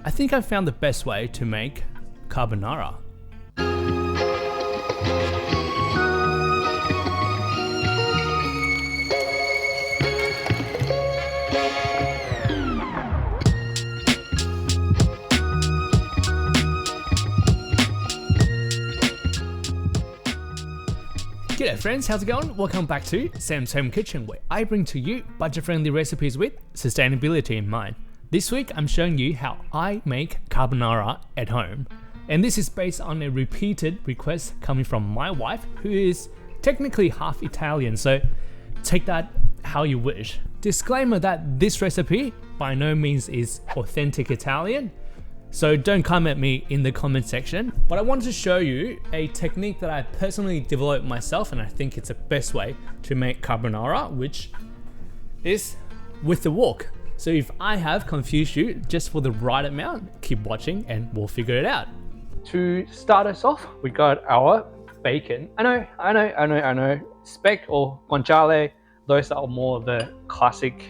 I think I found the best way to make carbonara. G'day friends, how's it going? Welcome back to Sam's Home Kitchen, where I bring to you budget-friendly recipes with sustainability in mind. This week I'm showing you how I make carbonara at home. And this is based on a repeated request coming from my wife, who is technically half Italian, so take that how you wish. Disclaimer that this recipe by no means is authentic Italian, so don't come at me in the comment section. But I wanted to show you a technique that I personally developed myself, and I think it's the best way to make carbonara, which is with the wok. So if I have confused you just for the right amount, keep watching and we'll figure it out. To start us off, we got our bacon. I know. Speck or guanciale, those are more the classic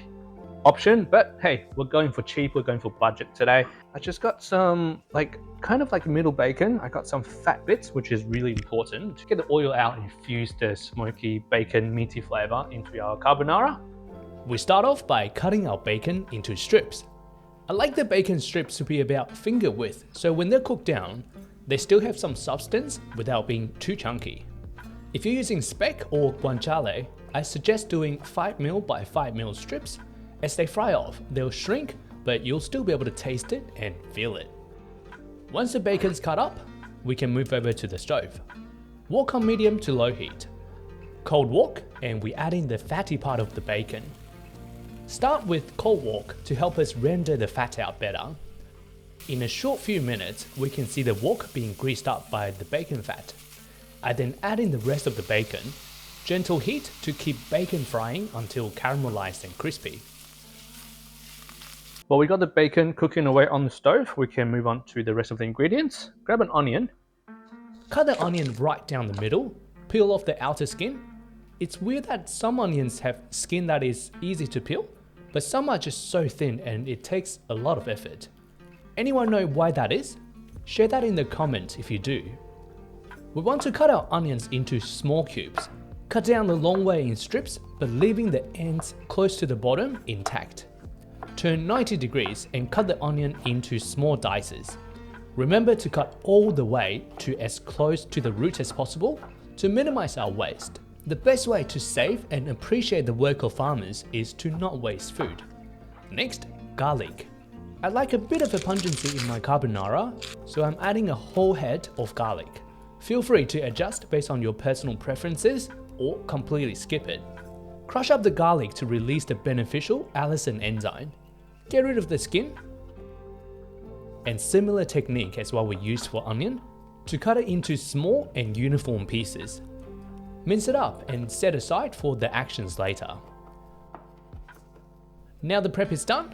option, but hey, we're going for cheap, we're going for budget today. I just got some kind of like middle bacon. I got some fat bits, which is really important to get the oil out and infuse the smoky bacon meaty flavor into our carbonara. We start off by cutting our bacon into strips. I like the bacon strips to be about finger width, so when they're cooked down, they still have some substance without being too chunky. If you're using speck or guanciale, I suggest doing 5mm by 5mm strips. As they fry off, they'll shrink, but you'll still be able to taste it and feel it. Once the bacon's cut up, we can move over to the stove. Wok on medium to low heat. Cold wok, and we add in the fatty part of the bacon. Start with cold wok to help us render the fat out better. In a short few minutes, we can see the wok being greased up by the bacon fat. I then add in the rest of the bacon. Gentle heat to keep bacon frying until caramelized and crispy. While we got the bacon cooking away on the stove, we can move on to the rest of the ingredients. Grab an onion. Cut the onion right down the middle. Peel off the outer skin. It's weird that some onions have skin that is easy to peel, but some are just so thin and it takes a lot of effort. Anyone know why that is? Share that in the comments if you do. We want to cut our onions into small cubes. Cut down the long way in strips, but leaving the ends close to the bottom intact. Turn 90 degrees and cut the onion into small dices. Remember to cut all the way to as close to the root as possible to minimize our waste. The best way to save and appreciate the work of farmers is to not waste food. Next, garlic. I like a bit of a pungency in my carbonara, so I'm adding a whole head of garlic. Feel free to adjust based on your personal preferences or completely skip it. Crush up the garlic to release the beneficial allicin enzyme. Get rid of the skin. And similar technique as what we used for onion, to cut it into small and uniform pieces. Mince it up and set aside for the actions later. Now the prep is done,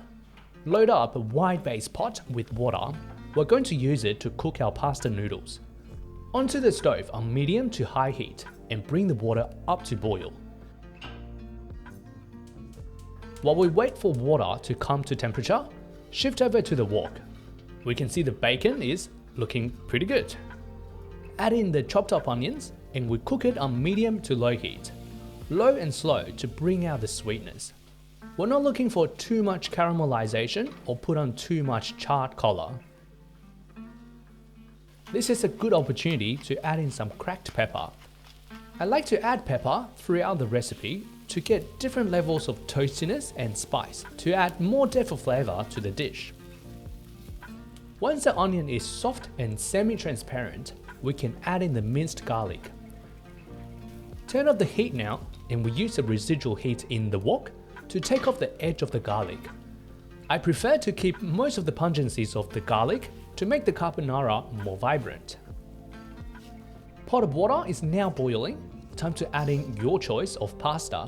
load up a wide base pot with water. We're going to use it to cook our pasta noodles. Onto the stove on medium to high heat and bring the water up to boil. While we wait for water to come to temperature, shift over to the wok. We can see the bacon is looking pretty good. Add in the chopped up onions and we cook it on medium to low heat. Low and slow to bring out the sweetness. We're not looking for too much caramelization or put on too much charred color. This is a good opportunity to add in some cracked pepper. I like to add pepper throughout the recipe to get different levels of toastiness and spice to add more depth of flavor to the dish. Once the onion is soft and semi-transparent, we can add in the minced garlic. Turn off the heat now, and we use the residual heat in the wok to take off the edge of the garlic. I prefer to keep most of the pungencies of the garlic to make the carbonara more vibrant. Pot of water is now boiling. Time to add in your choice of pasta.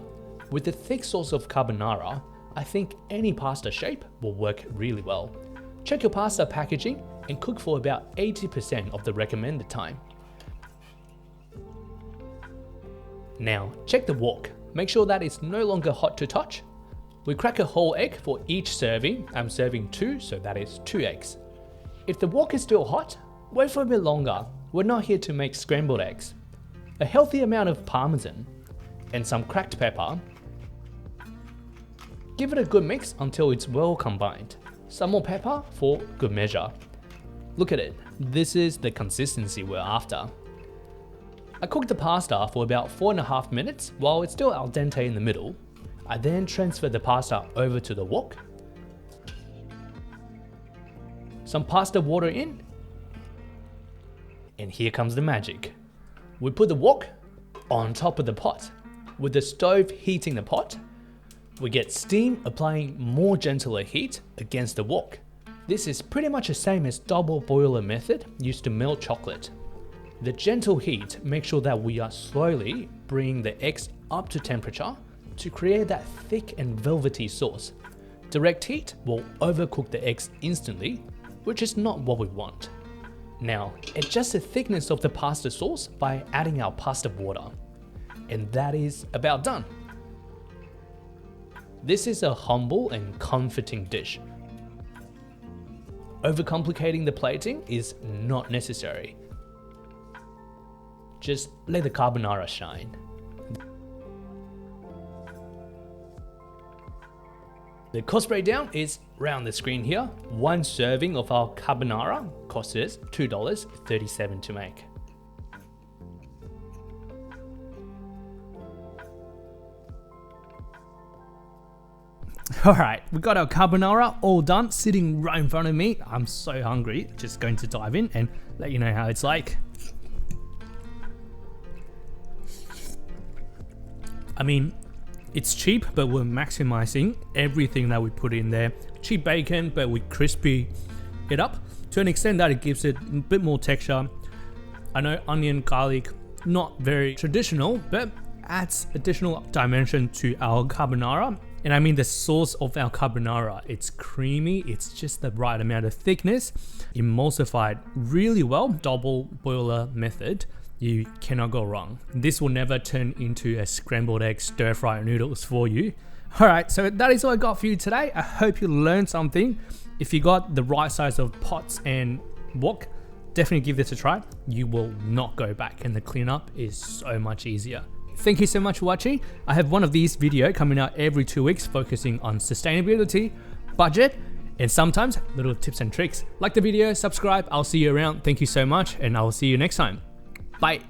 With the thick sauce of carbonara, I think any pasta shape will work really well. Check your pasta packaging and cook for about 80% of the recommended time. Now, check the wok. Make sure that it's no longer hot to touch. We crack a whole egg for each serving. I'm serving 2, so that is 2 eggs. If the wok is still hot, wait for a bit longer. We're not here to make scrambled eggs. A healthy amount of parmesan and some cracked pepper. Give it a good mix until it's well combined. Some more pepper for good measure. Look at it, this is the consistency we're after. I cooked the pasta for about 4.5 minutes while it's still al dente in the middle. I then transferred the pasta over to the wok. Some pasta water in. And here comes the magic. We put the wok on top of the pot. With the stove heating the pot, we get steam applying more gentler heat against the wok. This is pretty much the same as double boiler method used to melt chocolate. The gentle heat makes sure that we are slowly bringing the eggs up to temperature to create that thick and velvety sauce. Direct heat will overcook the eggs instantly, which is not what we want. Now, adjust the thickness of the pasta sauce by adding our pasta water. And that is about done. This is a humble and comforting dish. Overcomplicating the plating is not necessary. Just let the carbonara shine. The cost breakdown is around the screen here. One serving of our carbonara costs us $2.37 to make. Alright, we got our carbonara all done, sitting right in front of me. I'm so hungry, just going to dive in and let you know how it's like. I mean, it's cheap, but we're maximizing everything that we put in there. Cheap bacon, but we crispy it up to an extent that it gives it a bit more texture. I know onion, garlic, not very traditional, but adds additional dimension to our carbonara. And I mean the sauce of our carbonara, it's creamy, it's just the right amount of thickness, emulsified really well, double boiler method. You cannot go wrong. This will never turn into a scrambled egg stir fry noodles for you. Alright, so that is all I got for you today. I hope you learned something. If you got the right size of pots and wok, definitely give this a try. You will not go back, and the cleanup is so much easier. Thank you so much for watching. I have one of these videos coming out every 2 weeks focusing on sustainability, budget, and sometimes little tips and tricks. Like the video, subscribe, I'll see you around. Thank you so much, and I will see you next time. Bye.